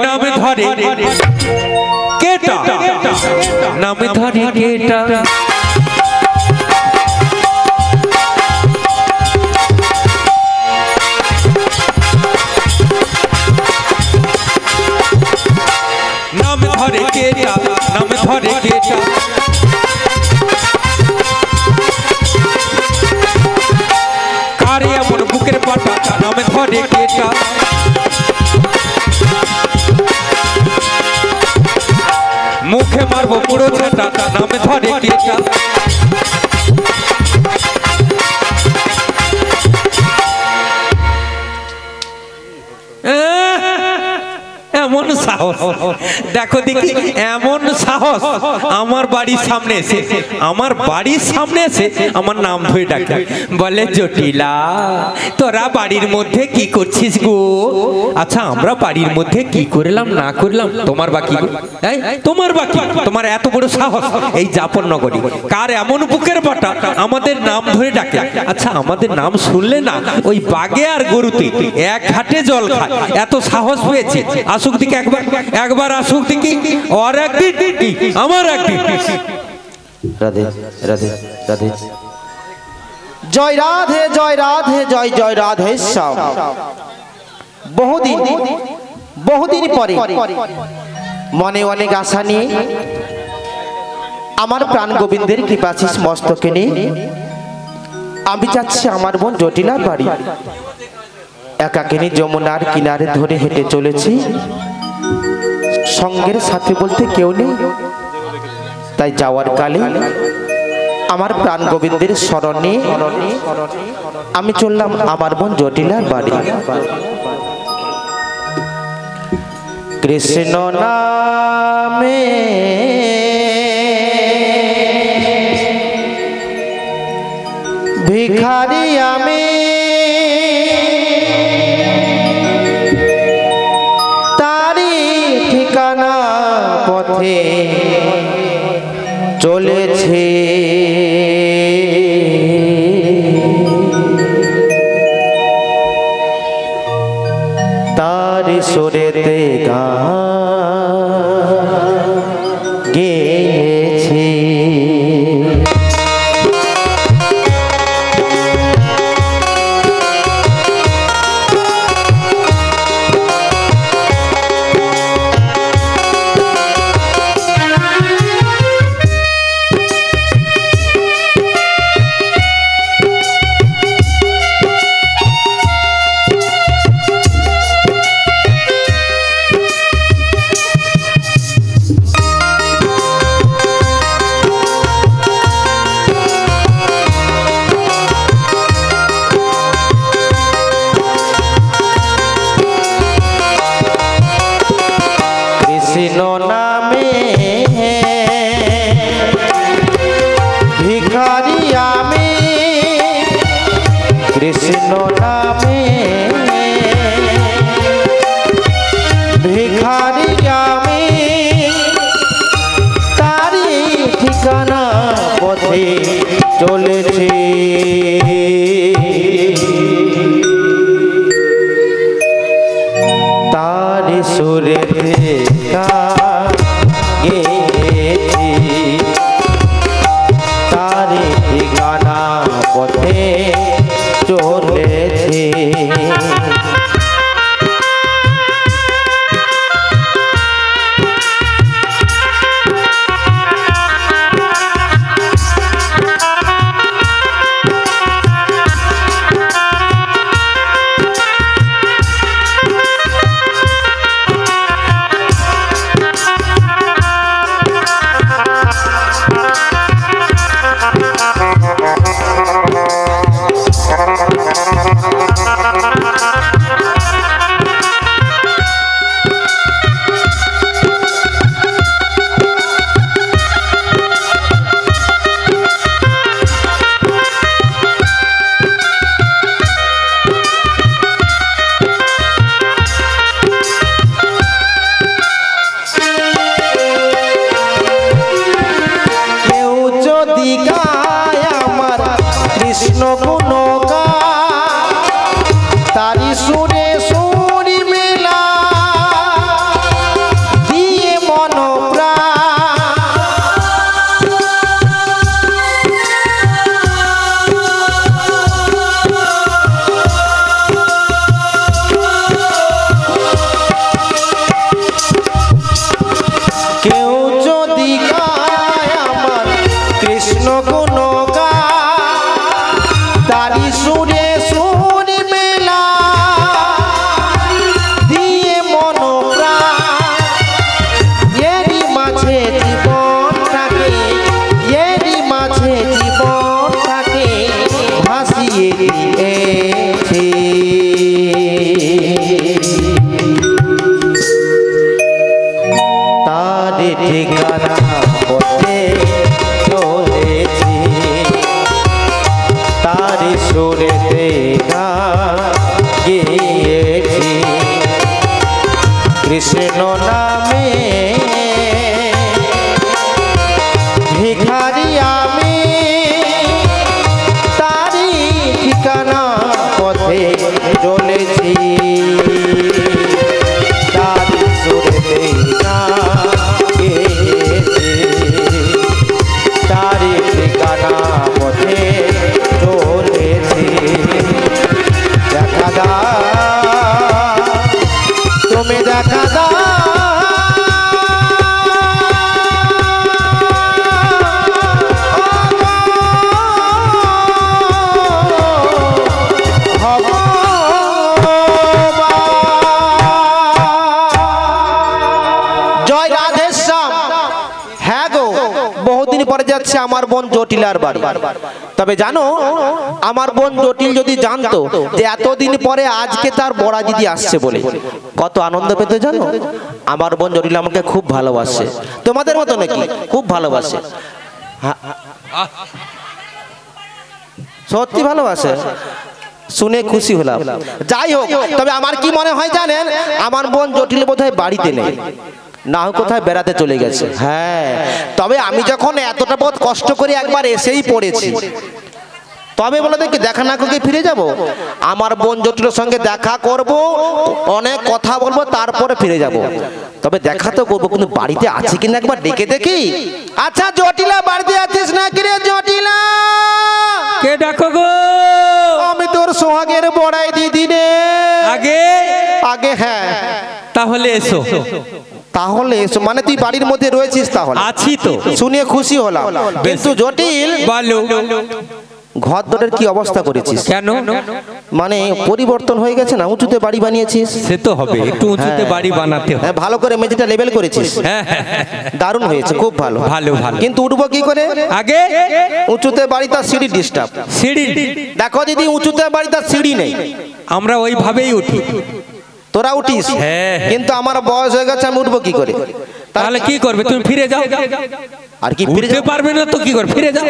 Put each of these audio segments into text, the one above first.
নামে ধরে কেটা নামে ধরে কেটা নামে ধরে কেটা নামে ধরে কেটা কারে এমন বুকের পাটা নামে ধরে কেটা মুখে মারবো পুরো ঝাঁটা নামে ধরে কেটা এমন সাহস দেখো দেখি এমন সাহস আমার বাড়ির সামনে এসে আমার নাম ধরে ডাকে বলে জটিলা তোরা বাড়ির মধ্যে কি করছিস গো আচ্ছা আমরা বাড়ির মধ্যে কি করলাম না করলাম তোমার বাকি তোমার বাকি তোমার এত বড় সাহস এই জাফরনগরে কার এমন বুকের পাটা আমাদের নাম ধরে ডাকে আচ্ছা আমাদের নাম শুনলে না ওই বাগে আর গরুতে এক ঘাটে জল খায় এত সাহস পেয়েছে আসুক দিকে একবার আসুক দিকে আর একদিন আমার একদিন রাধে রাধে রাধে জয় রাধে জয় রাধে জয় জয় রাধে শ্যাম বহুদিন পরে মনে অনেক আশা নিয়ে আমার প্রাণ গোবিন্দের কৃপাশিস মস্তকে নিয়ে আমি যাচ্ছি আমার বোন জটিলার বাড়ি একাকিনী যমুনার কিনারে ধরে হেঁটে চলেছি সঙ্গের সাথে বলতে কেউ নেই তাই যাওয়ার কালে আমার প্রাণ গোবিন্দের স্মরণে আমি চললাম আমার বোন জটিলার বাড়ি কৃষ্ণ নামে ভিখারি আমি ঠিকানা পথে চলেছে তার সুরেতে গান গেয়েছে কৃষ্ণ নামে ভিখারি আমি তারি ঠিকানা পথে চলেছে তারি সুরেতে গেয়েছি তারি ঠিকানা পথে চলেছে ঠিকানা পথে চলেছি, তারি সুরেতে গান গেয়েছি। কৃষ্ণ নামে ভিখারি আমি, তারি ঠিকানা পথে চলেছি, তারি সুরেতে গান গেয়েছি, তারি ঠিকানা পথে চলেছি। দেখা দাও তুমি, দেখা দাও যাচ্ছে আমার বোন জটিলার বাড়ি। তবে জানো, আমার বোন জটিল যদি জানতো যে এতদিন পরে আজকে তার বড়া দিদি আসছে বলে কত আনন্দ পেত জানো। আমার বোন জটিল আমাকে খুব ভালোবাসে, তোমাদের মতো নাকি খুব ভালোবাসে, সত্যি ভালোবাসে, শুনে খুশি হলাম। যাই হোক, তবে আমার কি মনে হয় জানেন, আমার বোন জটিল বোধহয় বাড়িতে নেই, না হোক কোথায় বেড়াতে চলে গেছে। হ্যাঁ, তবে আমি যখন এতটা পথ কষ্ট করে একবার এসেই পড়েছি, তবে বলে দেখি দেখা না করে ফিরে যাব। আমার বোন জটিলের সঙ্গে দেখা করব, অনেক কথা বলবো, তারপরে ফিরে যাব। তবে দেখা তো করবো, কিন্তু বাড়িতে আছে কিনা একবার ডেকে দেখি। আচ্ছা জটিলা, বাড়িতে আছিস না কি রে জটিলা? কে ডাকো গো? আমি তোর সোহাগের বড়াই দিদি রে। আগে আগে হ্যাঁ, তাহলে এসো। তাহলে এসো মানে তুই বাড়ির মধ্যে রয়েছিস? তাহলে আছি তো, শুনে খুশি হলাম। কিন্তু জটিল, বলো ঘর দরের কি অবস্থা করেছিস? কেন? মানে পরিবর্তন হয়ে গেছে না, উঁচুতে বাড়ি বানিয়েছিস? সে তো হবে, একটু উঁচুতে বাড়ি বানাতে হবে। হ্যাঁ, ভালো করে মেঝেটা লেভেল করেছিস, দারুণ হয়েছে, খুব ভালো। ভালো ভালো। কিন্তু উঠবো কি করে? আগে উঁচুতে বাড়ি, তার সিঁড়ি ডিস্টার্ব। সিঁড়ি দেখো দিদি, উঁচুতে বাড়ি তার সিঁড়ি নেই, আমরা ওইভাবেই উঠি। তোরা উঠিস, হ্যাঁ, কিন্তু আমার বয়স হয়ে গেছে, আমি উঠবো কি করে? তাহলে কি করবে? তুমি ফিরে যাও। আর কি ফিরতে পারবে না তো কি করবে? ফিরে যাও।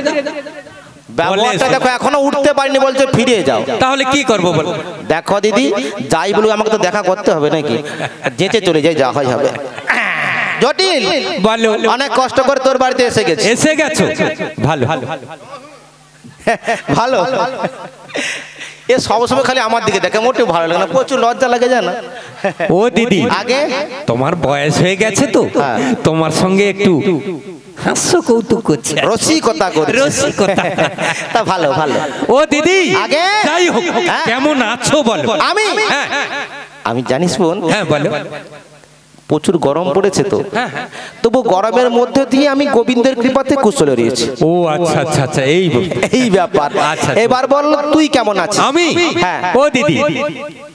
ব্যবহারটা দেখো, এখনো উঠতে পারিনি বলছে ফিরে যাও। তাহলে কি করবো বল? দেখো দিদি, যাই বলুক আমাকে তো দেখা করতে হবে নাকি, যেতে চলে যাই, যা হয় হবে। জটিল বলো, অনেক কষ্ট করে তোর বাড়িতে এসে গেছে। এসে গেছো, ভালো ভালো। এ সবসময় খালি আমার দিকে দেখে, মোটেও ভালো লাগে না, প্রচুর লজ্জা লাগে জানা। ও দিদি, আগে তোমার বয়স হয়ে গেছে তো, তোমার সঙ্গে একটু হাস্য কৌতুক করছে, রসিকতা করছে, রসিকতা। তা ভালো ভালো। ও দিদি, আগে যাই হোক, কেমন আছো বলো? আমি জানিস বোন, হ্যাঁ বলো। প্রচুর গরম পড়েছে তো, তবু গরমের মধ্যে দিয়ে আমি গোবিন্দের কৃপাতে কুশলে রয়েছি। ও আচ্ছা আচ্ছা আচ্ছা, এই ব্যাপার। আচ্ছা, এবার বল তুই কেমন আছিস? আমি? হ্যাঁ। ও দিদি,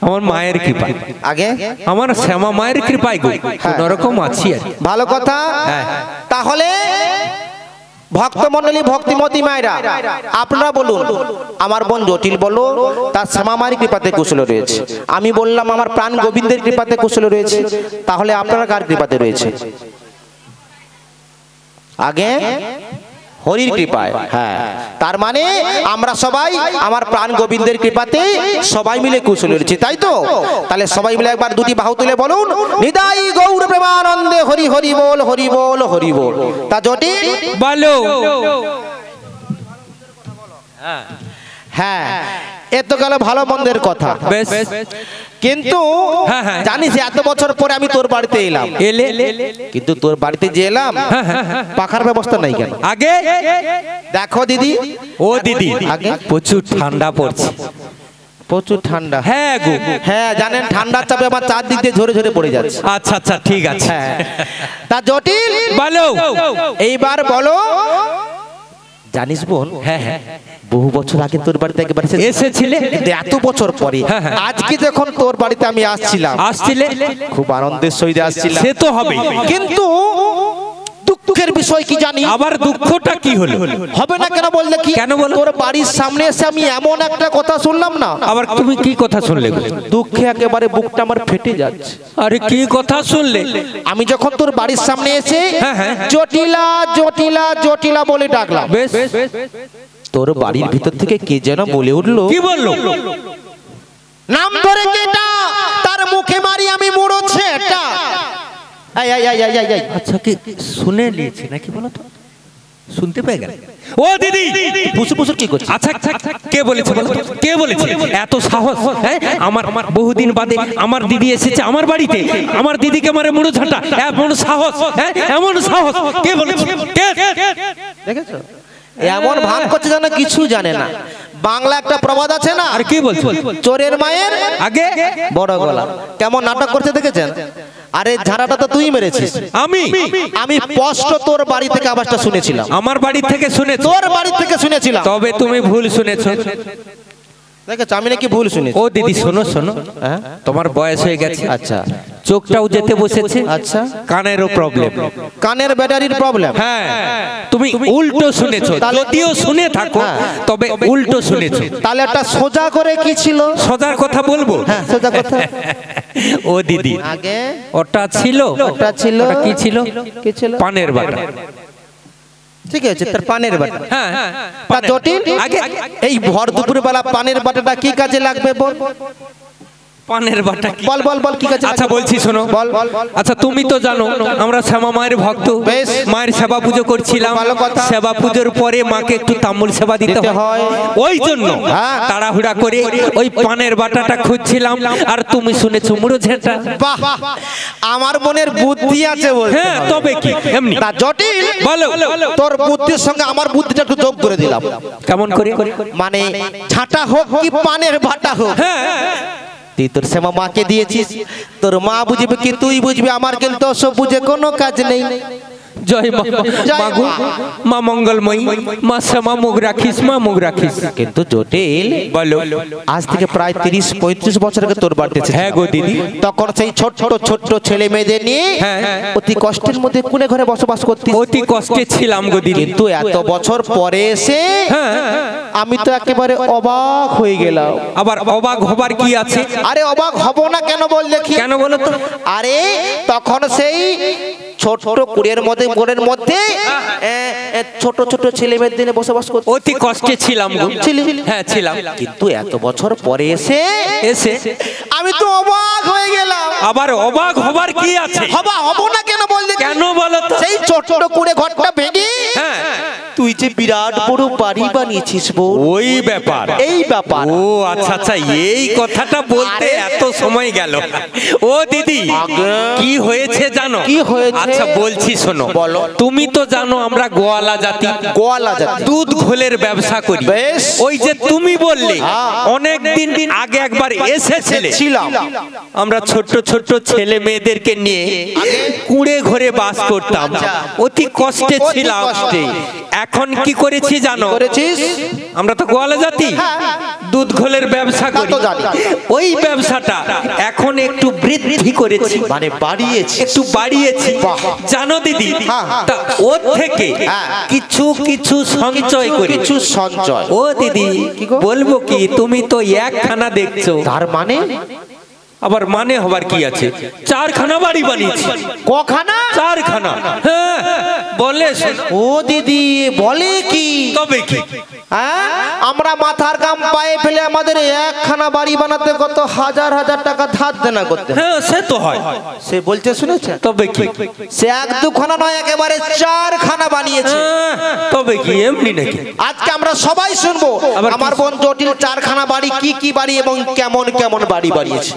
আমার মায়ের কৃপা, আগে আমার শ্যামা মায়ের কৃপায় গো কোন রকম আছি আর। ভালো কথা। তাহলে ভক্তমণ্ডলী, ভক্তিমতী মায়েরা, আপনারা বলুন, আমার বোন জটিল বলো তার শ্যামা মায়ের কৃপাতে কুশলে রয়েছে, আমি বললাম আমার প্রাণ গোবিন্দের কৃপাতে কুশলে রয়েছে, তাহলে আপনারা কার কৃপাতে রয়েছে? আগে হরির কৃপায়। হ্যাঁ, তার মানে আমরা সবাই আমার প্রাণ গোবিন্দের কৃপাতে সবাই মিলে কুশলে রয়েছি, তাই তো? তাহলে সবাই মিলে একবার দুটি বাহু তুলে বলুন, নিতাই গৌর প্রেমানন্দে হরি হরি বল, হরি বল, হরি বল। তা জটিল বলো। হ্যাঁ, এ তো গেল ভালো মন্দের কথা, বেশ। কিন্তু জানিস এত বছর পরে আমি তোর বাড়িতে এলাম, কিন্তু তোর বাড়িতে যে এলাম পাখার ব্যবস্থা নাই কেন? আগে দেখো দিদি, ও দিদি, আগে প্রচুর ঠান্ডা পড়ছে, প্রচুর ঠান্ডা। হ্যাঁ গো, হ্যাঁ জানেন, ঠান্ডার চাপে আমার চারদিক দিয়ে ঝরে ঝরে পড়ে যাচ্ছে। আচ্ছা আচ্ছা, ঠিক আছে। তা জটিল বলো, এইবার বলো, জানিস বোন, হ্যাঁ হ্যাঁ, বহু বছর আগে তোর বাড়িতে একবার এসেছিলে, কিন্তু এত বছর পরে আজকে যখন তোর বাড়িতে আমি আসছিলে, খুব আনন্দের সহিত আসছিলাম। সে তো হবে, কিন্তু দুঃখ দুঃখের বিষয় কি জানি। আবার দুঃখটা কি হলো? হবে না কেন বললে কি? কেন বলো? তোর বাড়ির সামনে এসে আমি এমন একটা কথা শুনলাম না। আবার তুমি কি কথা শুনলে গো? দুঃখে একেবারে বুকটা আমার ফেটে যাচ্ছে। আরে কি কথা শুনলে? আমি যখন তোর বাড়ির সামনে এসে হ্যাঁ, হ্যাঁ। জটিলা জটিলা জটিলা বলে ডাকলাম, বেশ, তোর বাড়ির ভিতর থেকে কে যেন বলে উঠলো, কি বললো? নাম ধরে কেটা, তার মুখে মারি আমি মুড়োচ্ছে এটা। আচ্ছা, কি শুনে নিয়েছে নাকি বলো তো? শুনতে পেয়ে গেল? ও দিদি, পুসু পুসু কি করছিস? আচ্ছা কে বলেছে বলো তো? কে বলেছে? এত সাহস, হ্যাঁ? আমার বহুদিন বাদে আমার দিদি এসেছে আমার বাড়িতে, আমার দিদিকে মারে মুড়ো ঝাঁটা, এমন সাহস, হ্যাঁ? এমন সাহস কে বলেছে? কে? দেখেছো এমন ভাব করছে যেন কিছু জানে না। বাংলা একটা প্রবাদ আছে না, আর কি বলছো? চোরের মায়ের আগে বড় গলা। কেমন নাটক করতে দেখেছেন? আরে ঝাড়াটা তো তুই মেরেছিস। আমি স্পষ্ট তোর বাড়ি থেকে আওয়াজটা শুনেছিলাম। আমার বাড়ি থেকে শুনেছো? তোর বাড়ি থেকে শুনেছিলাম। তবে তুমি ভুল শুনেছো। দেখেছো আমি নাকি ভুল শুনেছি? ও দিদি শোনো শোনো, হ্যাঁ? তোমার বয়স হয়ে গেছে, আচ্ছা, চোখটাও যেতে বসেছে, আচ্ছা, কানেরও প্রবলেম, কানের ব্যাটারির প্রবলেম। হ্যাঁ, তুমি উল্টো শুনেছো। যদিও শুনে থাকো তবে উল্টো শুনেছো। তাহলে একটা সোজা করে কি ছিল? সোজার কথা বলবো? হ্যাঁ, সোজা কথা। ও দিদি, আগে ওটা ছিল, ওটা ছিল, ওটা কি ছিল? কি ছিল? পানের বাটা। ঠিক আছে, তার পানের বাটা। হ্যাঁ, তা জটিল, আগে এই ভর দুপুর বেলা পানের বাটাটা কি কাজে লাগবে বল? পানের বাটা কি? বল বল বল কি কাজে? আচ্ছা বলছি শোনো। বল। আচ্ছা তুমি তো জানো আমরা শ্যামা মায়ের ভক্ত, বেশ। মায়ের সেবা পুজো করছিলাম। ভালো কথা। সেবা পুজোর পরে মাকে একটু তাম্বুল সেবা দিতে হয়, ওই জন্য হ্যাঁ। তাড়াহুড়া করে ওই পানের বাটাটা খুঁজছিলাম, আর তুমি শুনেছো মুড়ো ঝেঁটা। বাহ, আমার মনের বুদ্ধি আছে বলতে হ্যাঁ, হবে। তবে কি এমনি? তা জটিল, বলো। তোর বুদ্ধির সঙ্গে আমার বুদ্ধিটা একটু যোগ করে দিলাম। কেমন করে? মানে ঝাঁটা হোক কি পানের বাটা হোক, হ্যাঁ, তুই তোর শ্যামা মাকে দিয়েছিস, তোর মা বুঝবে কি তুই বুঝবি, আমার কিন্তু ওসব বুঝে কোনো কাজ নেই। জয় মা, জয় মাগো, মা মঙ্গলময়ী, মা শ্যামা মুখ রাখিস, মা মুখ রাখিস। কিন্তু জটিল, বলো। আজ থেকে প্রায় 30-35 বছর আগে তোর বাড়িতে এসেছিলাম। হ্যাঁ গো দিদি। তখন সেই ছোট্ট ছোট্ট ছেলে মেয়েদের নিয়ে হ্যাঁ। অতি কষ্টের মধ্যে কোনে ঘরে বসবাস করতি। অতি কষ্টে ছিলাম গো দিদি। কিন্তু এত বছর পরে এসে হ্যাঁ, আমি তো একেবারে অবাক হয়ে গেলাম। আবার অবাক হবার কি আছে? আরে অবাক হব না কেন বল দেখি? কেন বলো তো? আরে তখন সেই ছোট কুড়ির মধ্যে মনের মধ্যে ছোট ছোট ছেলে মেয়েদের নিয়ে বসবাস করতে অতি কষ্টে ছিলাম গো। ছিলি? হ্যাঁ ছিলাম। কিন্তু এত বছর পরে এসে এসে আমি তো অবাক হয়ে গেলাম। আবার অবাক হবার কি আছে? হব না কেন বল দেখি? কেন বলো তো? সেই ছোট কুড়ে ঘরটা ভেঙে হ্যাঁ, তুই যে বিরাট বড় বাড়ি বানিয়েছিস বল। ওই ব্যাপার। এই ব্যাপার। ও আচ্ছা আচ্ছা, এই কথাটা বলতে আরে, এত সময় গেল। ও দিদি, আগে। কি হয়েছে জানো? কি হয়েছে? আচ্ছা বলছি শোনো। বলো। তুমি তো জানো আমরা গোয়ালা জাতি, গোয়ালা জাতি। দুধ ঘোলের ব্যবসা করি। বেশ। ওই যে তুমি বললে হ্যাঁ। অনেক দিন আগে একবার এসেছিলে, ছিলাম। আমরা ছোট্ট ছোট্ট ছেলে মেয়েদেরকে নিয়ে কুঁড়ে ঘরে বাস করতাম, অতি কষ্টে অতি ছিলাম। কষ্টে। এখন কি করেছি জানো? করেছিস? আমরা তো গোয়ালা জাতি, দুধ ঘোলের ব্যবসা তা করি। তো জানি। ওই ব্যবসাটা এখন একটু বৃদ্ধি করেছি, মানে বাড়িয়েছি। একটু বাড়িয়েছি। বাহ। জানো দিদি, হ্যাঁ। তা ওর থেকে হ্যাঁ। কিছু কিছু সঞ্চয় করি। কিছু সঞ্চয়। ও দিদি, কি গো? বলবো কি, তুমি তো একখানা দেখছো, তার মানে আবার মানে হবার কি আছে? 4খানা বাড়ি বানিয়েছি। কখানা? 4খানা। হ্যাঁ, বলে শোনো। ও দিদি বলে কি? তবে কি? হ্যাঁ, আমরা মাথার কাম পায়ে ফেলে আমাদের একখানা বাড়ি বানাতে কত হাজার হাজার টাকা ধার দেনা করতে হয়। হ্যাঁ, সে তো হয়। সে বলছে শুনেছে? তবে কি? সে 1-2খানা নয়, একেবারে 4খানা বানিয়েছে। হ্যাঁ, তবে কি এমনি নাকি? আজকে আমরা সবাই শুনবো আবার কি? আমার বোন জটিল 4খানা বাড়ি, কি কি বাড়ি এবং কেমন কেমন বাড়ি বানিয়েছে।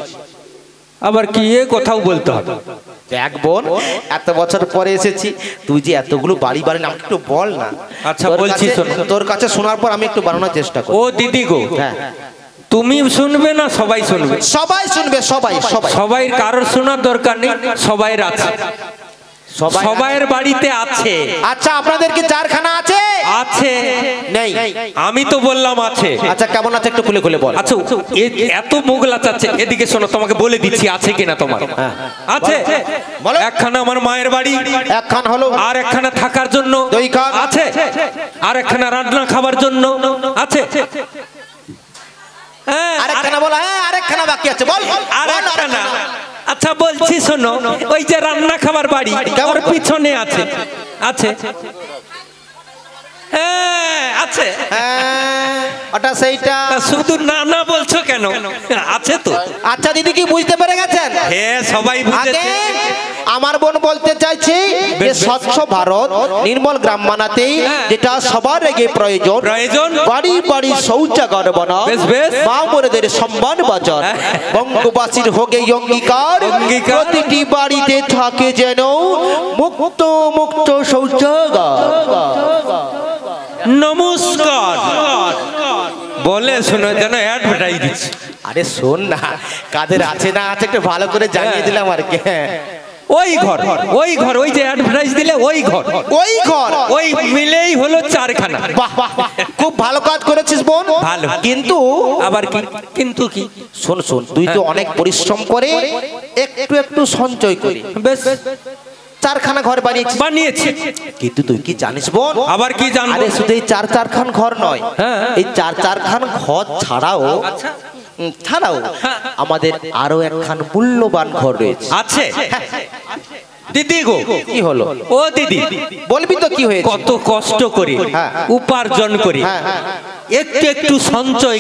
আবার কি এ কথাও বলতে হবে? দেখ বোন, এত বছর পরে এসেছি, তুই যে এতগুলো বাড়ি বানালি আমাকে একটু বল না। আচ্ছা, তোর বলছি কাছে- শোনো। তোর কাছে শোনার পর আমি একটু বানানোর চেষ্টা করব। ও দিদি গো, হ্যাঁ, তুমি শুনবে না সবাই শুনবে? সবাই শুনবে, সবাই সবাই। সবাই কারোর শোনার দরকার নেই, সবাই আছে। সবাইয়ের বাড়িতে আছে। আচ্ছা আপনাদের কি চারখানা আছে? আছে। নেই? আমি তো বললাম আছে। আচ্ছা কেমন আছে একটু খুলে খুলে বল। আচ্ছা এত মোগলা চাচ্ছে, এদিকে শোনো তোমাকে বলে দিচ্ছি আছে কিনা তোমার। আছে। বলো। একখানা আমার মায়ের বাড়ি, একখান হলো। আর একখানা থাকার জন্য দুইখান আছে, আর একখানা রান্না খাবার জন্য আছে। আরেকখানা বল। হ্যাঁ আরেকখানা বাকি আছে বল। আর একখানা। আচ্ছা বলছি শোনো, ওই যে রান্না খাবার বাড়ি ওর পিছনে আছে। আছে। হ্যাঁ আছে। হ্যাঁ ওটা সেইটা। শুধু না না বলছো কেন? আছে তো। আচ্ছা দিদি কি বুঝতে পেরে গেছেন? হ্যাঁ সবাই বুঝেছে। আমার বোন বলতে চাইছি যে স্বচ্ছ ভারত নির্মল গ্রাম বানাতে যেটা সবার আগে প্রয়োজন, বাড়ি বাড়ি শৌচাগার বানাও, বামরেদের সম্মান বাজার, বঙ্গবাসীর হোক এই অঙ্গীকার, প্রতিটি বাড়িতে থাকে যেন মুক্ত মুক্ত শৌচাগার। নমস্কার বলে শোনো যেন অ্যাডভার্টাইজ দিচ্ছে। আরে শোন না, কাদের আছে না আছে একটু ভালো করে জানিয়ে দিলাম আর কি। ওই ঘর ওই যে অ্যাডভার্টাইজ দিলে ওই ঘর ওই মিলেই হলো চারখানা। বাহ বাহ খুব ভালো কাজ করেছিস বোন। ভালো। কিন্তু আবার কি কিন্তু কি? শোন তুই তো অনেক পরিশ্রম করে একটু একটু সঞ্চয় করে বেশ চারখানা ঘর বানিয়েছি, কিন্তু তুই কি জানিস বোন? আবার কি জানবো? আরে শুধু এই চারখান ঘর নয়, এই চারখান ঘর ছাড়াও আমাদের আরো একখান মূল্যবান ঘর রয়েছে। আছে দিদি গো। কি হলো? ও দিদি বলবি তো কি হয়েছে? কত কষ্ট করি উপার্জন করি একটু একটু সঞ্চয়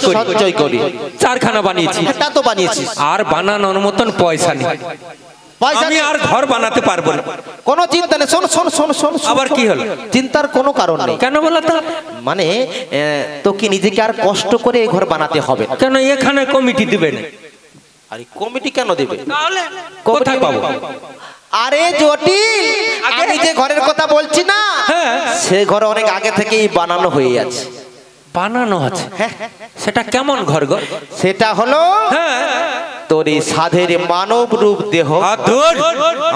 করি চারখানা বানিয়েছি। তা তো বানিয়েছিস, আর বানানোর মতন পয়সা নেই। আমি আর ঘর বানাতে পারবো না। কোনো চিন্তা নেই। শোন আবার কি হলো? চিন্তার কোনো কারণ নেই। কেন বলো তো? মানে তোকে নিজেকে আর কষ্ট করে এই ঘর বানাতে হবে না। কেন এখানে কমিটি দিবে না? আরে কমিটি কেন দেবে? তাহলে কোথায় পাবো? আরে জটিল, আমি যে ঘরের কথা বলছি না, সে ঘর অনেক আগে থেকেই বানানো হয়ে আছে। বানানো আছে? সেটা কেমন ঘর গো? সেটা হলো তোর এই সাধের মানব রূপ দেহ।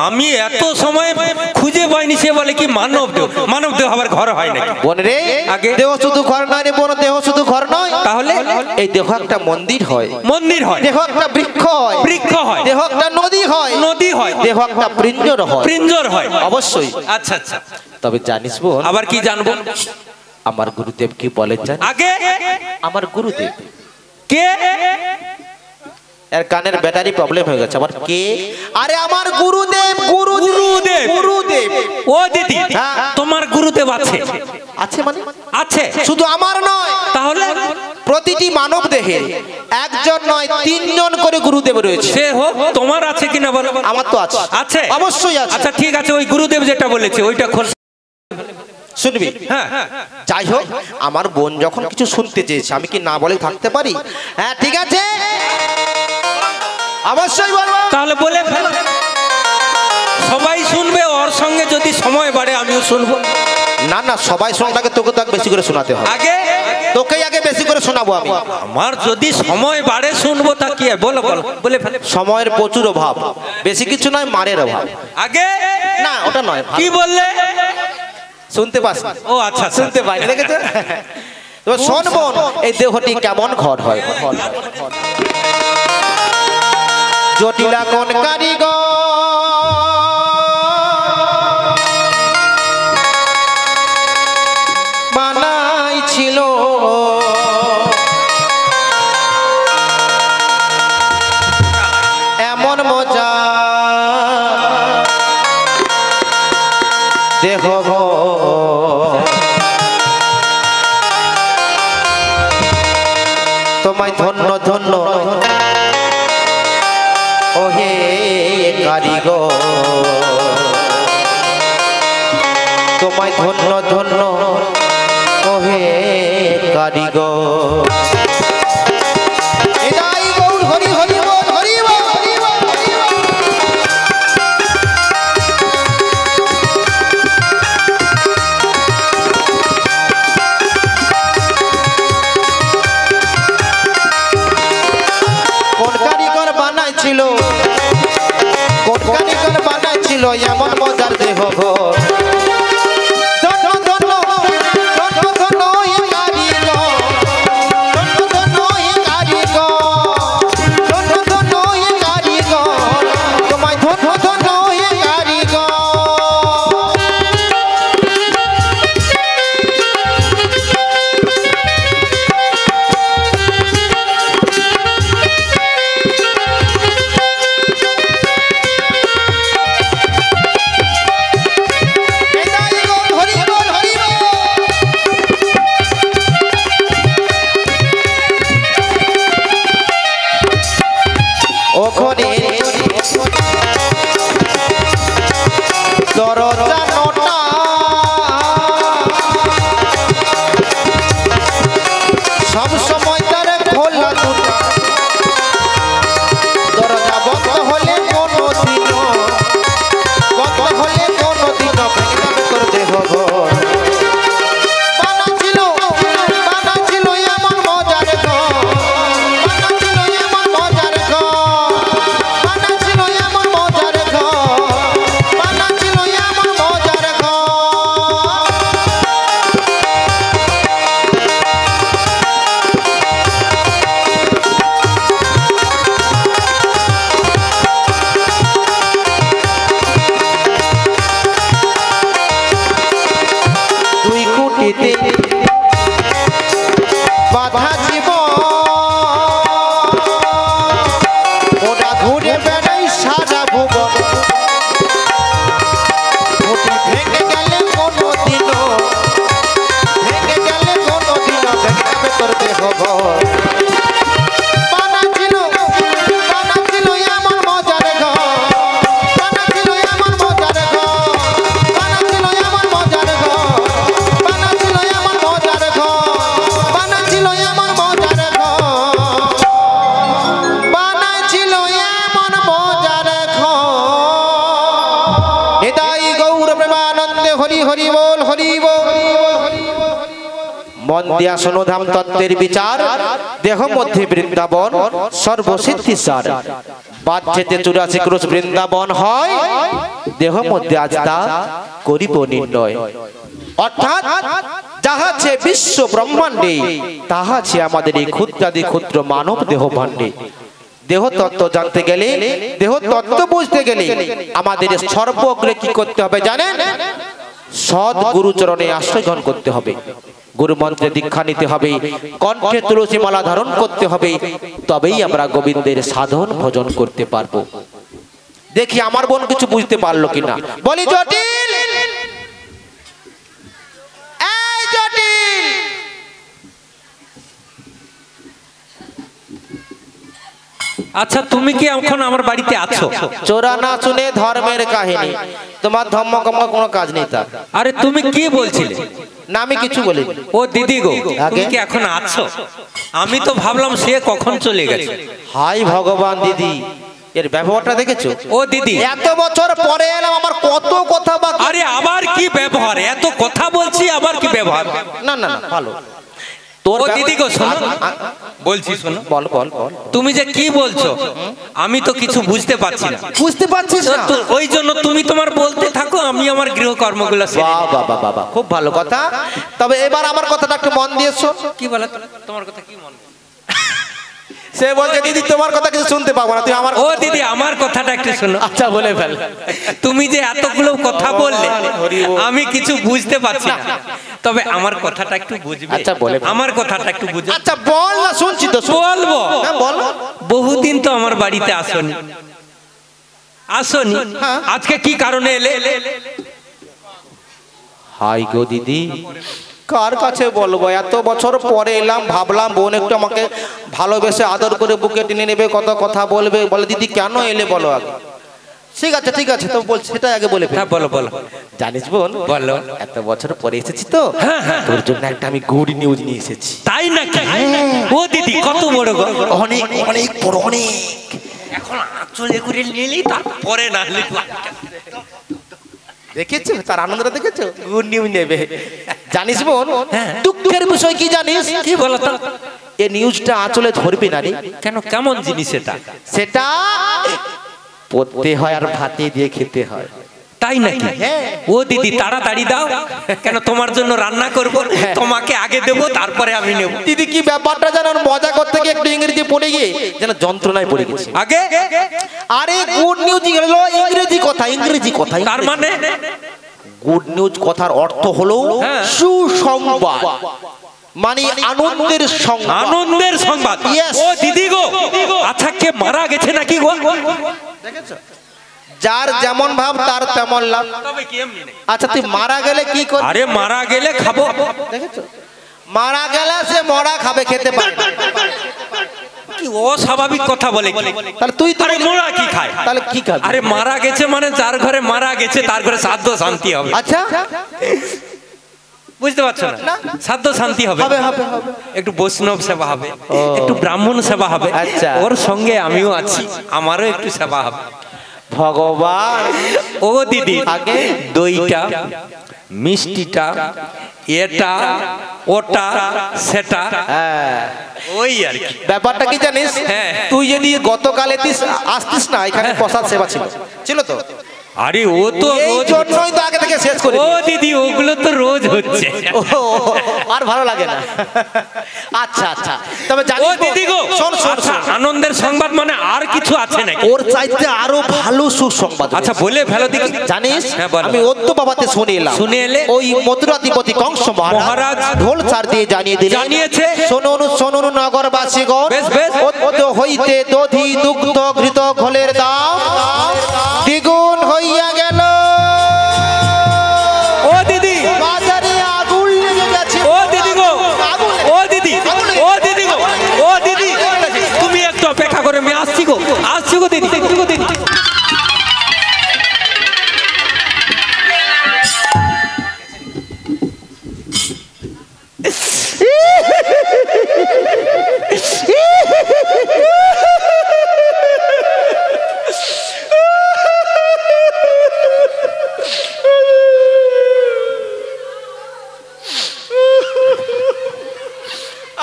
আমি এত সময় খুঁজে পাইনি, সে বলে কি মানব দেহ আবার ঘর হয় নাকি? বোন রে, দেহ শুধু ঘর নয় রে বোন, দেহ শুধু ঘর নয়। তাহলে এই দেহ একটা মন্দির হয়, দেহ একটা বৃক্ষ হয়, দেহ একটা নদী হয়, দেহ একটা প্রিঞ্জর হয়। অবশ্যই। আচ্ছা তবে জানিস বোন, আবার কি জানবো? আমার গুরুদেব কি বলেন জানিস? আগে আমার গুরুদেব কে? এর কানের ব্যাটারি প্রবলেম হয়ে গেছে। আবার কে? আরে আমার গুরুদেব। ও দিদি তোমার গুরুদেব আছে? আছে মানে? আছে। শুধু আমার নয়, তাহলে প্রতিটি মানব দেহে একজন নয় তিনজন করে গুরুদেব রয়েছে। সে হোক, তোমার আছে কিনা বলো? আমার তো আছে। আছে? অবশ্যই আছে। আচ্ছা ঠিক আছে, ওই গুরুদেব যেটা বলেছে ওইটা খোল শুনবি। যাই হোক, আমার বোন যখন কিছু শুনতে চেয়েছে আমি কি না বলে থাকতে পারি? হ্যাঁ ঠিক আছে, অবশ্যই বলবো। তাহলে বলে ফেল, সবাই শুনবে। ওর সঙ্গে যদি সময় বাড়ে আমিও শুনবো। না সবাই শোনাকে তোকে তো বেশি করে শোনাতে হবে। তোকেই আগে বেশি করে শোনাবো আমি। আমার যদি সময় বাড়ে শুনবো তা কি? বলে ফেল। সময়ের প্রচুর অভাব, বেশি কিছু নয়, মারের অভাব। আগে না ওটা নয়। কি বললে? শুনতে পাস? ও আচ্ছা, শুনতে পাই। দেখেছো? এবার শোন বোন, এই দেহটি কেমন ঘর হয়। জটিলা কোন কারিগর বানাইছিল, এমন মজা দেহ তোমায় ধন্য ধন্য ওহে কারিগর, তোমায় ধন্য ধন্য ওহে কারিগর। হরি হরি বল, হরি বল। কোন কারিগর বানাইছিল এমন মজার দেহ, দেহ ঘর ধন্য ধন্য ধন্য ধন্য এ কারিগর ধন্য ধন্য এ কারিগর ধন্য ধন্য এ কারিগর তোমায় ধন্য ধন্য এ কারিগর ওখানে দরজা নটা সব সময় তার খোলা দুটা দরজা বন্ধ হলে কোনো দিন বন্ধ হলে কোনো দিন ভেঙে তোর দেহ ঘর বানা ছিল এমন মজার ঘর বানা ছিল এমন মজার ঘর বানা ছিল এমন মজার ঘর বানা ছিল এমন মজার ঘর দুই কুটিতে বাধা জীবন ওরা ঘুরে বেড়াই সারা ভুবন কুটি ভেঙে গেলে কোনো দিন ভেঙে গেলে কোনো দিন ভেঙে যাবে তোর দেহ ঘর বানা ছিল এমন মজার ঘর বানা ছিল এমন মজার ঘর বানা ছিল এমন মজার ঘর বানা ছিল এমন মজার ঘর বানা ছিল এমন মজার ঘর বানা ছিল এমন মজার ঘর নিতাই গৌর প্রেমানন্দে হরি হরি বল হরি বল মন দিয়া শোনো ধাম তত্ত্বের বিচার দেহ মধ্যে বৃন্দাবন সর্বসিদ্ধি সার বাধ্যতে 84 ক্রোশ বৃন্দাবন হয় দেহ মধ্যে আজ তা করিব নির্ণয় অর্থাৎ যাহা আছে বিশ্ব ব্রহ্মাণ্ডে তাহা আছে আমাদের এই ক্ষুদ্রাদি ক্ষুদ্র মানব দেহ ভাণ্ডে দেহ তত্ত্ব জানতে গেলে দেহ তত্ত্ব বুঝতে গেলে আমাদের সর্বগ্রে কি করতে হবে জানেন সৎ গুরুচরণে আশ্রয় গ্রহণ করতে হবে গুরু মন্ত্রে দীক্ষা নিতে হবে কণ্ঠে তুলসী মালা ধারণ করতে হবে তবেই আমরা গোবিন্দের সাধন ভজন করতে পারবো দেখি আমার বোন কিছু বুঝতে পারলো কিনা বলি জটিল এই জটিল আচ্ছা তুমি কি এখন আমার বাড়িতে আছো? চোরা না শুনে ধর্মের কাহিনী তোমার ধর্মকর্ম কোনো কাজ নেই তার। আরে তুমি কি বলছিলে? না আমি কিছু বলিনি। ও দিদি গো তুমি কি এখন আছো? আমি তো ভাবলাম সে কখন চলে গেছে। হাই ভগবান দিদি এর ব্যবহারটা দেখেছো? ও দিদি এত বছর পরে এলাম আমার কত কথা বাকি। আরে আবার কি ব্যবহার? এত কথা বলছি আবার কি ব্যবহার? না না না ভালো। তোর দিদি গো শোনো বলছি শোনো বল বল বল তুমি যে কি বলছো আমি তো কিছু বুঝতে পারছি না। বুঝতে পারছিস না? ওই জন্য তুমি তোমার বলতে থাকো আমি আমার গৃহকর্মগুলো সেরে নিই। বাহ বাহ বাহ বাহ খুব ভালো কথা। তবে এবার আমার কথাটা একটু মন দিয়ে শোন। কি বলো তোমার কথা কি মন? সে বলছে দিদি তোমার কথা কিছু শুনতে পাবো না, তুমি আমার। ও দিদি আমার কথাটা একটু শোনো। আচ্ছা বলে ফেল। তুমি যে এতগুলো কথা বললে আমি কিছু বুঝতে পারছি না, তবে আমার কথাটা একটু বুঝবে। আচ্ছা বলে আমার কথাটা একটু বুঝবে। আচ্ছা বল না, শুনছি তো। বলবো। হ্যাঁ বল। বহুদিন তো আমার বাড়িতে আসনি। আজকে কি কারণে এলে? হাই গো দিদি কার কাছে বলবো, এত বছর পরে এলাম, ভাবলাম বোন একটু আমাকে ভালোবেসে আদর করে বুকে টেনে নেবে, কত কথা বলবে। বলে দিদি কেন এলে বলো আগে। ঠিক আছে ঠিক আছে তো বলছি, সেটা আগে বলে ফেল। হ্যাঁ বলো বলো। জানিস বোন বলো। এত বছর পরে এসেছি তো, তোর জন্য একটা আমি গুড নিউজ নিয়ে এসেছি। তাই নাকি? ও দিদি কত বড় গো? অনেক অনেক বড়, অনেক। এখন আঁচলে করে নিলেই তারপরে না দেখেছো তার আনন্দটা, দেখেছো? গুড নিউজ নেবে। জানিস বোন দুঃখের বিষয় কি জানিস? কি বলো তো? এই নিউজটা আঁচলে ধরবি না রে। কেন, কেমন জিনিস এটা? সেটা পড়তে হয় আর ভাতে দিয়ে খেতে হয়। তাই নাকি? ও দিদি তাড়াতাড়ি দাও, কেন তোমার জন্য রান্না করব, তোমাকে আগে দেবো তারপরে আমি নেব। দিদি কি ব্যাপারটা যেন মজা করতে গিয়ে একটু ইংরেজি পড়ে গিয়ে যেন যন্ত্রণায় পড়ে গেছে। আগে আরে গুড নিউজ হলো ইংরেজি কথা, ইংরেজি কথা। তার মানে গুড নিউজ কথার অর্থ হলো সুসংবাদ, মানে আনন্দের সংবাদ। আনন্দের সংবাদ। Yes. ও দিদি গো, আচ্ছা কে মারা গেছে নাকি গো? দেখেছো, যার যেমন ভাব তার তেমন লাভ। তবে কি এমনি নেই। আচ্ছা তুই মারা গেলে কি করবি? আরে মারা গেলে খাবো। দেখেছো, মারা গেলে সে মরা খাবে, খেতে পারে না। কি অস্বাভাবিক কথা বলে কি? তাহলে তুই তো আরে মোরা কি খায়? তাহলে কি খাবি? আরে মারা গেছে মানে যার ঘরে মারা গেছে তার ঘরে শ্রাদ্ধ শান্তি হবে। আচ্ছা বুঝতে পারছো না? শ্রাদ্ধ শান্তি হবে, হবে হবে হবে। একটু বৈষ্ণব সেবা হবে, একটু ব্রাহ্মণ সেবা হবে। আচ্ছা। ওর সঙ্গে আমিও আছি, আমারও একটু সেবা হবে। ভগবান। ও দিদি আগে দইটা, মিষ্টিটা, এটা ওটা সেটা, হ্যাঁ ওই আর কি। ব্যাপারটা কি জানিস? হ্যাঁ। তুই যদি গতকাল আসতিস না, এখানে প্রসাদ সেবা ছিল, ছিল তো? আরে ও তো এই রোজ জন্যই তো আগে থেকে শেষ করে ও দিদি ওগুলো তো রোজ হচ্ছে। ও, আর ভালো লাগে না। আচ্ছা আচ্ছা, তবে ও জানিস দিদি গো, শোন শোন আচ্ছা শোন, আনন্দের সংবাদ মানে আর কিছু আছে নাকি? ওর চাইতে আরো ভালো সুসংবাদ আচ্ছা রয়েছে। বলে ফেলো দেখি। জানিস হ্যাঁ, বলো। আমি অদ্য বাবাতে শুনে এলাম, শুনে এলে? ওই মথুরাধিপতি কংস মহারাজ ঢোল চার দিয়ে জানিয়ে দিলেন, জানিয়েছে। শুনুন শুনুন নগরবাসীগণ, বেশ, বেশ। অদ্য হইতে দধি দুগ্ধ ঘৃত ঘোলের দাম দ্বিগুণ হইয়া গেল। ও দিদি, বাজারে আগুন লেগে গেছে। ও দিদি গো, আগুন লেগে- ও দিদি, ও দিদি গো, ও দিদি, তুমি একটু অপেক্ষা করে, আমি আসছি গো, আসছি গো দিদি, গো দিদি।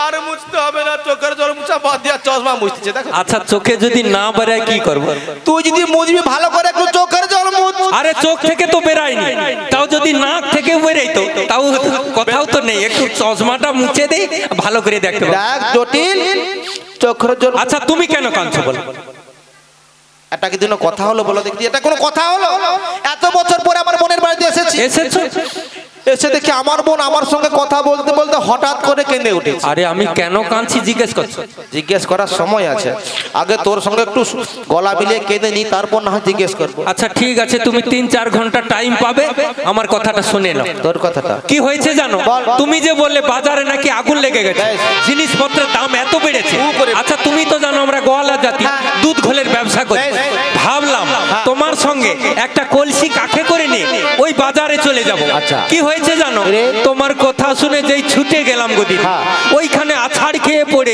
আর মুছতে হবে না, চোখের জল মুছা বাদ দিয়া চশমা মুছতেছে দেখো। আচ্ছা চোখে যদি না বেরায় কি করবো? তুই যদি মুছবি ভালো করে একটু চোখের জল মুছ। আরে চোখ থেকে তো বেরায়নি, তাও যদি নাক থেকে বেরাইতো তাও কোথাও তো নেই, একটু চশমাটা মুছে দেই ভালো করে দেখতে পাবো। দেখ জটিল, চোখের জল। আচ্ছা তুমি কেন কাঁদছো বলো? এটা কি দিন কথা হলো বলো দেখি, এটা কোনো কথা হলো? এত বছর পরে আমার বোনের বাড়িতে এসেছি, এসেছো? এসে দেখি আমার বোন আমার সঙ্গে কথা বলতে বলতে হঠাৎ করে কেঁদে উঠেছে। আরে আমি কেন কাঁদছি জিজ্ঞেস করছো? জিজ্ঞেস করার সময় আছে, আগে তোর সঙ্গে একটু গলা মিলিয়ে কেঁদে নি, তারপর না হয় জিজ্ঞেস করবো। আচ্ছা ঠিক আছে, তুমি 3-4 ঘন্টা টাইম পাবে, আমার কথাটা শুনে নাও। তোর কথাটা কি হয়েছে জানো? বল। তুমি যে বললে বাজারে নাকি আগুন লেগে গেছে, বেশ। জিনিসপত্রের দাম এত বেড়েছে। হু করে। আচ্ছা তুমি তো জানো আমরা গোয়ালা জাতি, হ্যাঁ। দুধ ঘোলের ব্যবসা করি। বেশ। ভাবলাম হ্যাঁ। তোমার সঙ্গে একটা কলসি কাখে করে নিয়ে ওই বাজারে চলে যাব। আচ্ছা। কি হয়েছে জানো? রে। তোমার কথা শুনে যেই ছুটে গেলাম গদি, হ্যাঁ। ওইখানে আছাড় খেয়ে পড়ে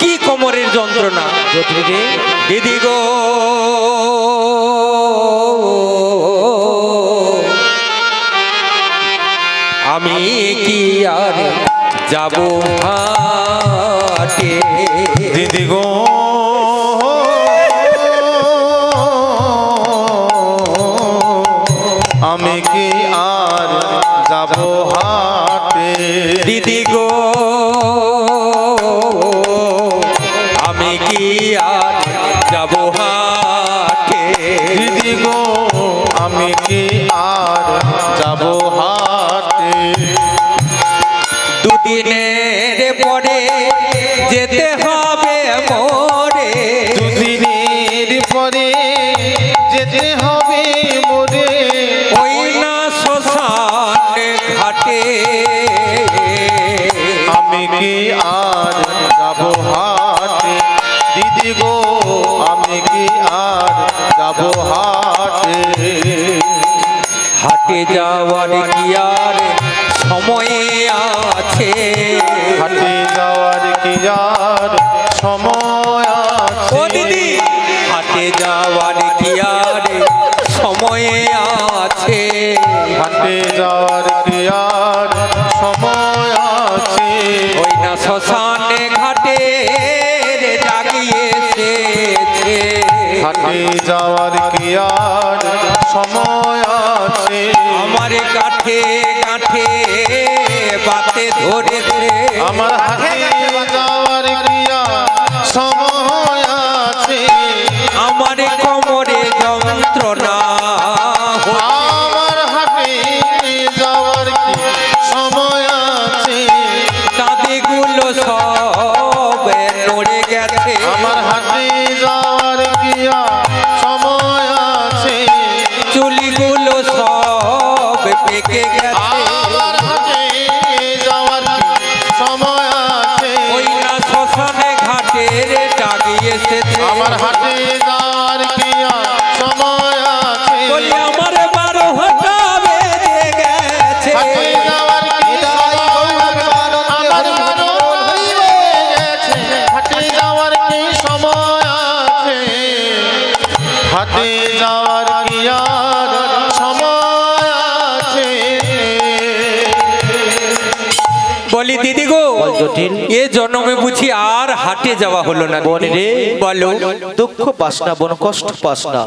কি কোমরের যন্ত্রণা। দিদি গো, আমি কি আর যাব হাটে? দিদি গো, আমি কি আর যাব হাটে? দিদি গো, আমি কি আর যাব হাটে? দিদি গো, আমি কি আর যাব হাটে? দুদিনের পরে যেতে হবে মোরে, দুদিনের পরে যেতে হবে মোরে, ওই না শ্মশান ঘাটে। আমি কি আর যাব হাটে? দিদি গো, আমি কি আর যাব হাটে? হাটে যাওয়ার কি আর সময় আছে? হাটে যাওয়ার কি আর সময় ও আছে? দিদি, হাটে যাওয়ার কি আর সময় আছে? হাটে যাওয়ার কি আর সময় আছে? ওই না শ্মশানে ঘাটে জাগিয়ে এসেছে। হাটে যাওয়ার কি আর সময় গাঁঠে গাঁঠে বাতে ধরেছে আমার হাটে যাওয়ার কি আর সময় আছে আমার কোমরে যন্ত্রণা আমার হাটে যাওয়ার কি সময় আছে দাঁতগুলো সব নড়ে গেছে আমার হাটে যাওয়ার কি আর সময় আছে চুলিগুলো সব পেকে গেছে আমার হাটে যাওয়ার কি সময় আছে ওই না শ্মশানে ঘাটের ডাকি এসেছে আমার হাটে যাওয়ার কি আর সময় আছে বলি আমার 12 ঘন্টা বেজে গেছে হাটে যাওয়ার কি আমার বারো হয়ে গেছে হাটে যাওয়ার কি সময় আছে হাটে যাওয়ার কি আর সময় আছে বলি দিদি গো বল জটিল। এ জন্মে বুঝি আর হাটে যাওয়া হলো না বোন রে, বলো দুঃখ পাস না বোন, কষ্ট পাস না।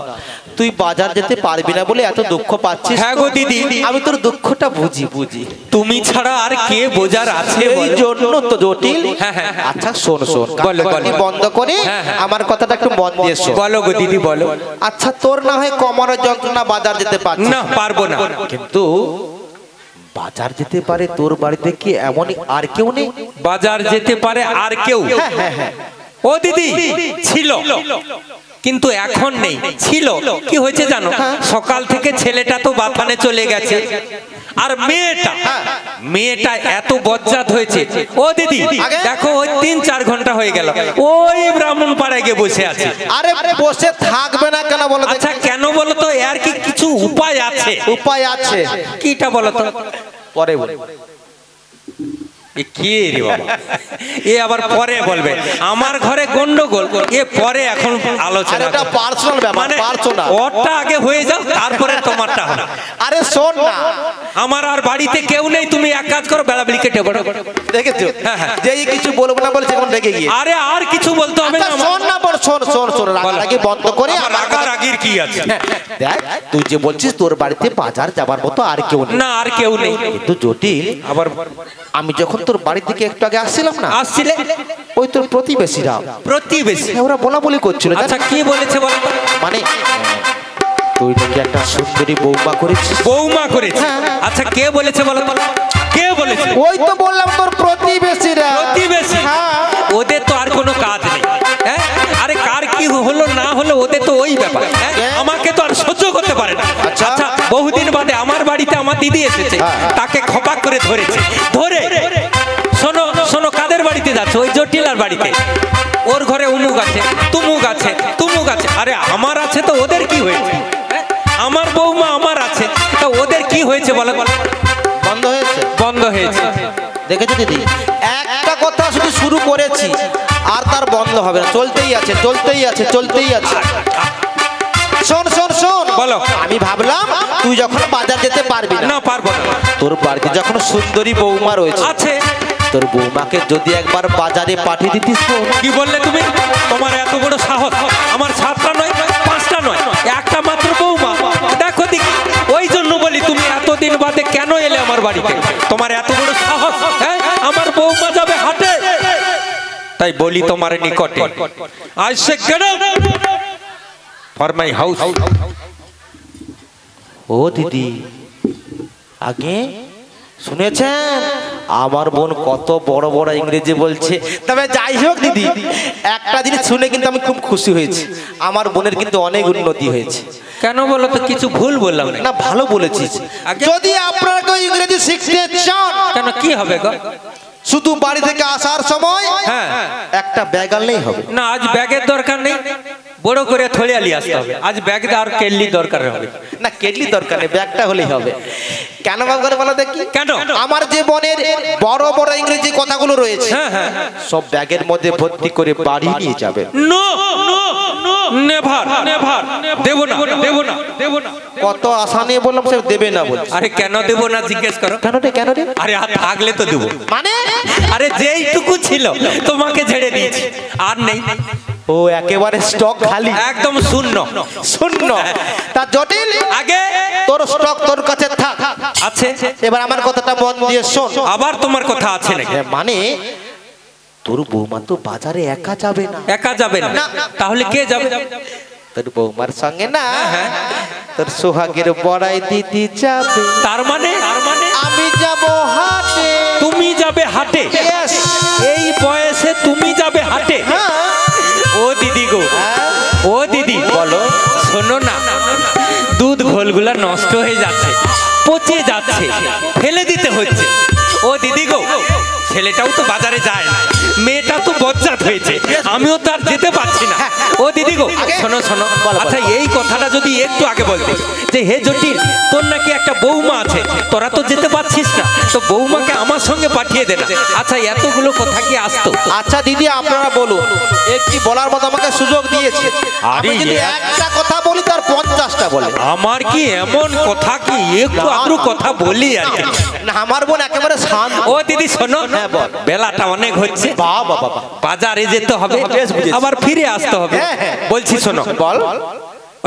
তুই বাজার যেতে পারবি না বলে এত দুঃখ পাচ্ছিস। হ্যাঁ গো দিদি, আমি তোর দুঃখটা বুঝি। তুমি ছাড়া আর কে বোঝার আছে এই বলো? জন্য তো জটিল। হ্যাঁ, হ্যাঁ, হ্যাঁ। আচ্ছা শোন বলো, বলো। কাকি বন্ধ করে হ্যাঁ, হ্যাঁ। আমার কথাটা একটু মন দিয়ে শোন। বলো গো দিদি বলো। আচ্ছা তোর না হয় কোমরের যন্ত্রণা, বাজার যেতে পারছিস না পারবো না, কিন্তু বাজার যেতে পারে তোর বাড়িতে কি এমন আর কেউ নেই? বাজার যেতে পারে আর কেউ? হ্যাঁ। ও দিদি ছিল কিন্তু এখন নেই। ছিল কি হয়েছে জানো, সকাল থেকে ছেলেটা তো বাথানে চলে গেছে আর মেয়েটা এত বজ্জাত হয়েছে। ও দিদি দেখো ওই 3-4 ঘন্টা হয়ে গেল ওই ব্রাহ্মণ পাড়ায় গিয়ে বসে আছে। আরে বসে থাকবে না কেন বলো তো? আচ্ছা কেন বলো তো, এর কি কিছু উপায় আছে? উপায় আছে, কিটা বলো তো? পরে বল। এ কে রে বাবা, এ আবার পরে বলবে আমার ঘরে গন্ডগোল, এ পরে এখন আলোচনা। এটা পার্সোনাল ব্যাপার, মানে পার্সোনাল। ওরটা আগে হয়ে যাও তারপরে তোমারটা হবে। আরে শোন না, আমার আর বাড়িতে কেউ নেই, তুমি এক কাজ করো বেলাবেলি কেটে পড়ো। দেখেছো হ্যাঁ। যে এই কিছু বলবো না বলছে এখন রেগে গিয়ে। আরে আর কিছু বলতে হবে না আচ্ছা, আমার। শোন না বল, শোন রাগারাগি বন্ধ করে আমার আমার কথা- রাগারাগির কি আছে? দেখ তুই যে বলছিস তোর বাড়িতে বাজার যাবার মতো আর কেউ নেই, না আর কেউ নেই। কিন্তু জটিল আবার আমি যখন তোর বাড়ি থেকে একটু আগে আসছিলাম না, আসছিলে ওই তোর প্রতিবেশীরা প্রতিবেশী? ওরা বলা বলি করছিল জানিস? আচ্ছা কি বলেছে বলো তো? মানে তুই নাকি একটা সুন্দরী বৌমা করেছিস। বৌমা করেছে? আচ্ছা কে বলেছে বলো তো? কে বলেছে? ওই তো বললাম তোর প্রতিবেশীরা। প্রতিবেশী? হ্যাঁ। ওদের তো আর কোনো কাজ নেই। হ্যাঁ আরে কার কি হলো না হলো ওদের তো ওই ব্যাপার। হ্যাঁ আমাকে তো আর সহ্য করতে পারে না। আচ্ছা। আচ্ছা বহুদিন বাদে আমার বাড়িতে আমার দিদি এসেছে, তাকে খপাক করে ধরেছে। ধরে শোনো শোনো কাদের বাড়িতে যাচ্ছে? ওই জটিলার বাড়িতে। ওর ঘরে উমুক আছে, তুমুক আছে, তুমুক আছে। আরে আমার আছে তো ওদের কি হয়েছে? হ্যাঁ? আমার বৌমা আমার আছে তো ওদের কি হয়েছে বলো? বন্ধ হয়েছে। বন্ধ হয়েছে। দেখেছো দিদি, একটা কথা শুধু শুরু করেছি আর তার বন্ধ হবে না, চলতেই আছে। শোন বলো। আমি ভাবলাম তুই যখন বাজার যেতে পারবি না, না পারবো না। তোর বাড়িতে যখন সুন্দরী বৌমা রয়েছে, আছে। তোর বৌমাকে যদি একবার বাজারে পাঠিয়ে দিতিস তো। কি বললে তুমি? তোমার এত বড় সাহস! আমার 7টা নয় 5টা নয়, একটা মাত্র বৌমা। দেখো দেখি, ওই জন্য বলি তুমি এতদিন বাদে কেন এলে আমার বাড়িতে? তোমার এত বড় সাহস! হ্যাঁ আমার বৌমা যাবে হাটে, তাই বলি তোমার নিকটে I say get out for my house. ও দিদি, আগে শুনেছেন আমার বোন কত বড় বড় ইংরেজি বলছে? তবে যাই হোক দিদি, একটা জিনিস শুনে কিন্তু আমি খুব খুশি হয়েছি, আমার বোনের কিন্তু অনেক উন্নতি হয়েছে। কেন বলো তো? কিছু ভুল বললাম না? না ভালো বলেছিস। আগে- যদি আপনারা কেউ ইংরেজি শিখতে চান, কেন কি হবে গো? শুধু বাড়ি থেকে আসার সময় হ্যাঁ একটা ব্যাগ আনলেই হবে। না আজ ব্যাগের দরকার নেই, বড় করে থলিয়ালি আসতে হবে। আজ ব্যাগ আর কেল্লি দরকার হবে না, কেটলি দরকার নেই, ব্যাগটা হলেই হবে। কেন বাবু করে বলো দেখি? কেন? আমার যে বোনের বড় বড় ইংরেজি কথাগুলো রয়েছে, হ্যাঁ সব ব্যাগের মধ্যে ভর্তি করে বাড়ি নিয়ে যাবে। নো নেভার নেভার দেব না। কত আশা নিয়ে বললাম, সে দেবে না বলছে। আরে কেন দেব না জিজ্ঞেস করো। কেন রে? আরে আর থাকলে তো দেবো। মানে আরে যেইটুকু ছিল তোমাকে ছেড়ে দিয়েছি, আর নেই। ও একেবারে স্টক খালি, একদম শূন্য। শূন্য। তা জটিল, আগে তোর স্টক তোর কাছে থাক, আছে। এবার আমার কথাটা মন দিয়ে শোন। আবার তোমার কথা আছে নাকি? মানে তোর বৌমা তো বাজারে একা যাবে না। একা যাবে না, তাহলে কে যাবে? তোর বৌমার সঙ্গে না হ্যাঁ। তোর সোহাগের বড়াই দিদি যাবে। তার মানে আমি যাব হাটে। তুমি যাবে হাটে? Yes! এই বয়সে তুমি যাবে হাটে? হ্যাঁ। ও দিদি গো, ও দিদি বলো। শোনো না, দুধ ঘোলগুলা নষ্ট হয়ে যাচ্ছে, পচে যাচ্ছে, ফেলে দিতে হচ্ছে। ও দিদি গো, ছেলেটাও তো বাজারে যায় না, মেয়েটা তো বজ্জাত হয়েছে, আমিও তো আর যেতে পারছি না। ও দিদি গো, শোনো শোনো, আচ্ছা এই কথাটা যদি একটু আগে বলতে, যে হে জটিল, তোর নাকি একটা বৌমা আছে, তোরা তো যেতে পারছিস না, তো বৌমাকে আমার সঙ্গে পাঠিয়ে দে না। আচ্ছা এতগুলো কথা কি আসতো? আচ্ছা দিদি আপনারা বলুন, একটি বলার মতো আমাকে সুযোগ দিয়েছে, আমি যদি একটা কথা বলি তার 50টা বলে। আমার কি এমন কথা কি একটু আদ্রু কথা বলি আর কি? না আমার বোন একেবারে শান্ত। ও দিদি শোনো, হ্যাঁ, বল। বেলাটা অনেক হচ্ছে, বাবা বাবা বাজারে যেতে হবে, বেশ বুঝেছি। আবার ফিরে আসতে হবে। হ্যাঁ, হ্যাঁ। বলছি শোনো, বল।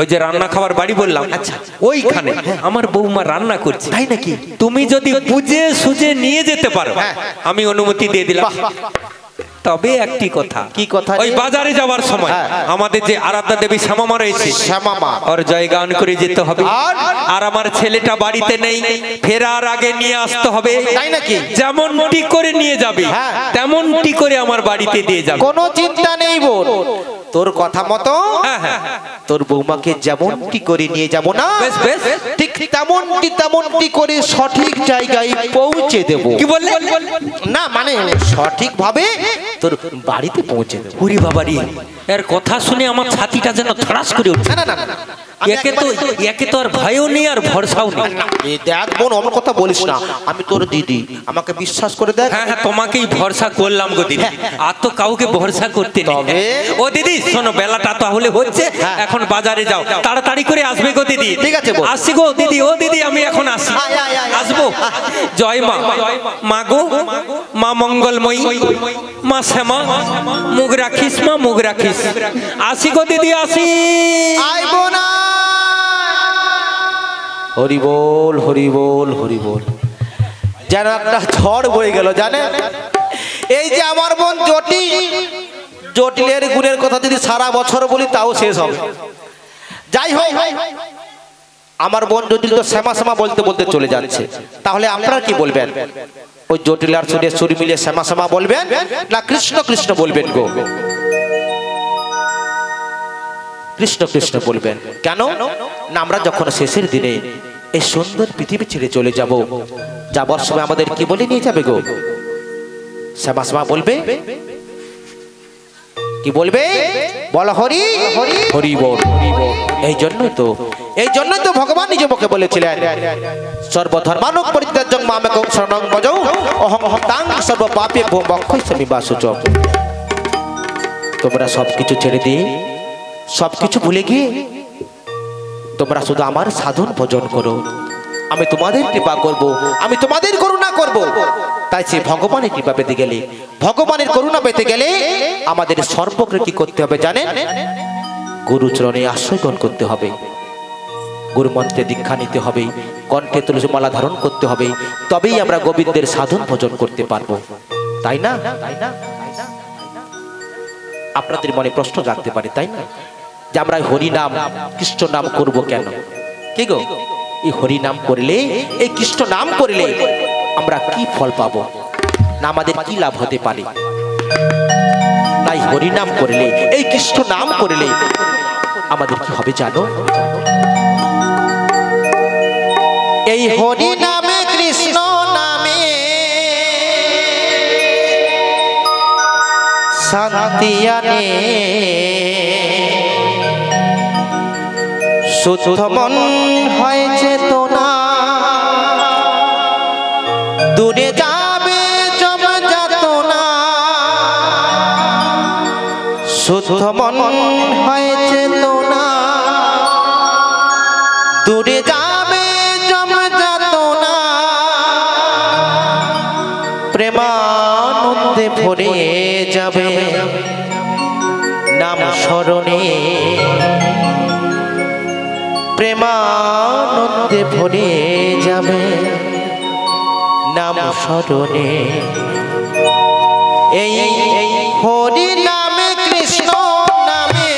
ওই যে রান্না খাবার বাড়ি বললাম, আচ্ছা ওইখানে আমার বৌমা রান্না করছে। তাই নাকি? তুমি যদি বুঝে সুঝে নিয়ে যেতে পারো, হ্যাঁ। আমি অনুমতি দিয়ে দিলাম। বাহ, বাহ। তবে একটি কথা, কি কথা? ওই বাজারে যাওয়ার সময় হ্যাঁ। আমাদের যে আরাধ্যা দেবী শ্যামামা রয়েছে, শ্যামামা। ওর জয়গান করে যেতে হবে। আর? আর আমার ছেলেটা বাড়িতে নেই, ফেরার আগে নিয়ে আসতে হবে। তাই নাকি? যেমনটি করে নিয়ে যাবে হ্যাঁ। তেমনটি করে আমার বাড়িতে দিয়ে যাবে। কোনো চিন্তা নেই বোন, তোর কথা মতো হ্যাঁ হ্যাঁ, তোর বৌমাকে যেমনটি করে নিয়ে যাব না, বেশ বেশ, ঠিক তেমনটি করে সঠিক জায়গায় পৌঁছে দেব। কি বললে? না মানে সঠিক ভাবে তোর বাড়িতে পৌঁছে দেব। ওরে বাবারি, এর কথা শুনে আমার ছাতিটা যেন ধড়াস করে উঠছে। না না না না, আমি একে তো আর ভয়ও নেই আর ভরসাও নেই। এই দেখ বোন, অন্য কথা বলিস না, আমি তোর দিদি, আমাকে বিশ্বাস করে দেখ। হ্যাঁ হ্যাঁ, তোমাকেই ভরসা করলাম গো দিদি, আর তো কাউকে ভরসা করতে নেই। তবে- ও দিদি শোনো, বেলাটা তাহলে হচ্ছে, হ্যাঁ। এখন বাজারে যাও, তাড়াতাড়ি করে আসবে গো দিদি। ঠিক আছে বোন। আসছি গো দিদি, ও দিদি আমি এখন আসি, আয়, আয়, আয়, আসবো। জয় মা, মা গো, মা মঙ্গলময়ী, মা শ্যামা, মুখ রাখিস মা, মুখ রাখিস। আসি গো দিদি, আসি। আয় বোন আয়। হরি বল হরি বল হরি বল। যেন একটা ঝড় বয়ে গেল জানেন। এই যে আমার বোন জটিলের গুণের কথা যদি সারা বছর বলি তাও শেষ হবে। যাই হোক, আমার বোন জটিল তো শ্যামা শ্যামা বলতে বলতে চলে যাচ্ছে, তাহলে আপনারা কি বলবেন? ওই জটিল আর সুরের সুর মিলিয়ে শ্যামা শ্যামা বলবেন না কৃষ্ণ কৃষ্ণ বলবেন গো? কৃষ্ণ কৃষ্ণ বলবেন। কেন না, আমরা যখন শেষের দিনে এই সুন্দর পৃথিবী ছেড়ে চলে যাব, যাবার সময় আমাদের কি বলে নিয়ে যাবে গো? শ্যামা শ্যামা বলবে, কি বলবে? বল হরি হরি বল। এই জন্যই তো ভগবান নিজে মুখে বলেছিলেন, সর্বধর্মানুগ পরিত্যাজ্যং মামেকং শরণং ভজৌ অহং তাং সর্ব পাপেভ্যো মোক্ষয়িষ্যামি মা শুচৌ। তোমরা সবকিছু ছেড়ে দিয়ে, সবকিছু ভুলে গিয়ে তোমরা শুধু আমার সাধন ভজন করো, আমি তোমাদের কৃপা করব, আমি তোমাদের করুণা করব। তাই সে ভগবানের কৃপা পেতে গেলে, ভগবানের করুণা পেতে গেলে আমাদের সর্বগ্রে কি করতে হবে জানেন? গুরুচরণে আশ্রয় গ্রহণ করতে হবে, গুরু মন্ত্রে দীক্ষা নিতে হবে, কণ্ঠে তুলসী মালা ধারণ করতে হবে, তবেই আমরা গোবিন্দের সাধন ভজন করতে পারবো। তাই না? আপনাদের মনে প্রশ্ন জাগতে পারে, তাই না, যে আমরা হরি নাম কৃষ্ণ নাম করব কেন? কি গো, এই হরি নাম করলে, এই কৃষ্ণ নাম করলে আমরা কি ফল পাবো, না আমাদের কি লাভ হতে পারে? তাই হরি নাম করলে, এই কৃষ্ণ নাম করলে আমাদের কি হবে জানো? এই হরি নামে কৃষ্ণ নামে শান্তি আনে, শুদ্ধ মন হয় চেতনা, দূরে যাবে জম যাতনা। শুদ্ধ মন হয় চেতনা, দূরে যাবে জম যাতনা। প্রেমানন্দে ভরে যাবে নাম স্মরণে, প্রেমানন্দে ভরে যাবে। নাম স্মরণে। এই হরি নামে কৃষ্ণ নামে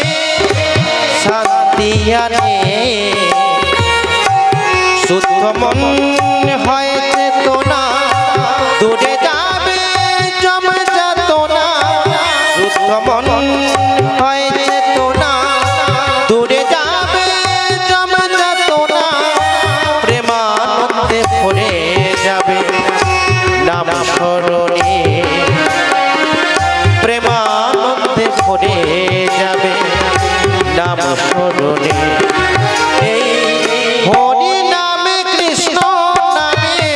শান্তি আনে, শুদ্ধ মন হয় চেতনা, দূরে যাবে জম যাতনা। শুদ্ধ মন হয় চেতনা, দূরে যাবে জম যাতনা। প্রেমানন্দে ভরে যাবে নাম স্মরণে, প্রেমানন্দে ভরে যাবে নাম স্মরণে। এই হরি নামে কৃষ্ণ নামে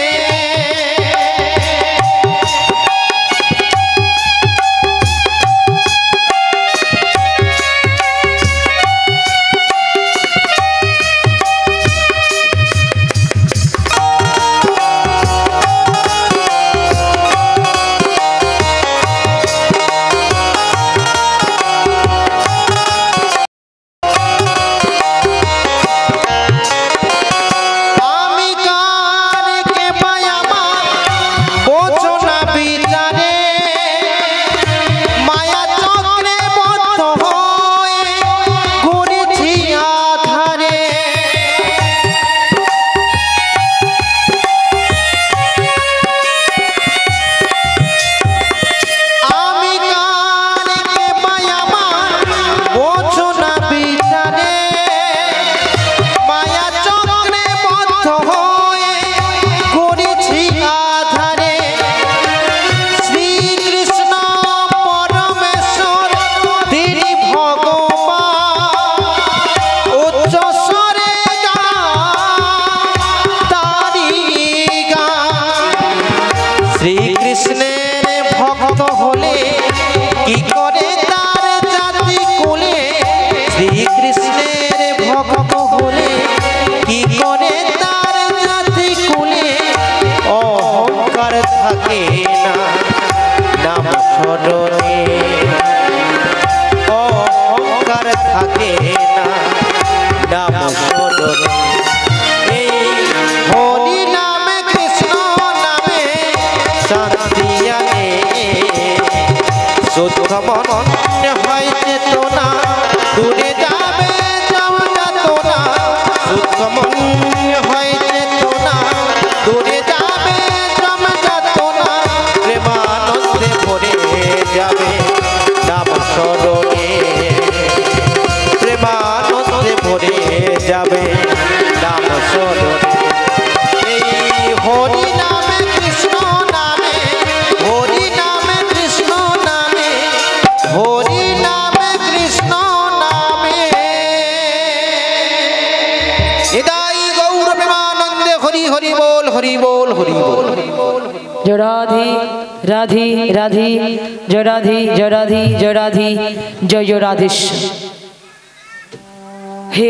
শ্রীকৃষ্ণের ভক্ত হলে কি করে তার জাতি কুলে। শ্রীকৃষ্ণের ভক্ত হলে কি করে তার জাতি কুলে। অহংকার থাকে না নাম স্মরণে, অহংকার থাকে না নাম স্মরণে। এই হরি নামে কৃষ্ণ নামে শান্তি আনে, শুদ্ধ মন হয় চেতনা, দূরে যাবে জম যাতনা। শুদ্ধ মন হয় চেতনা, দূরে যাবে জম যাতনা। প্রেমানন্দে ভরে যাবে নাম স্মরণে, প্রেমানন্দে ভরে যাবে নাম স্মরণে। এই হরি নামে কৃষ্ণ নামে, হরি নামে কৃষ্ণ নামে, হরি নামে কৃষ্ণ নামে। এদাই গৌর প্রেমানন্দে হরি হরি বল, হরি বল, হরি বল। জয় রাধে রাধে রাধে, জয় রাধে জয় রাধে জয় রাধে, জয় জয় রাধেশ্বর। হে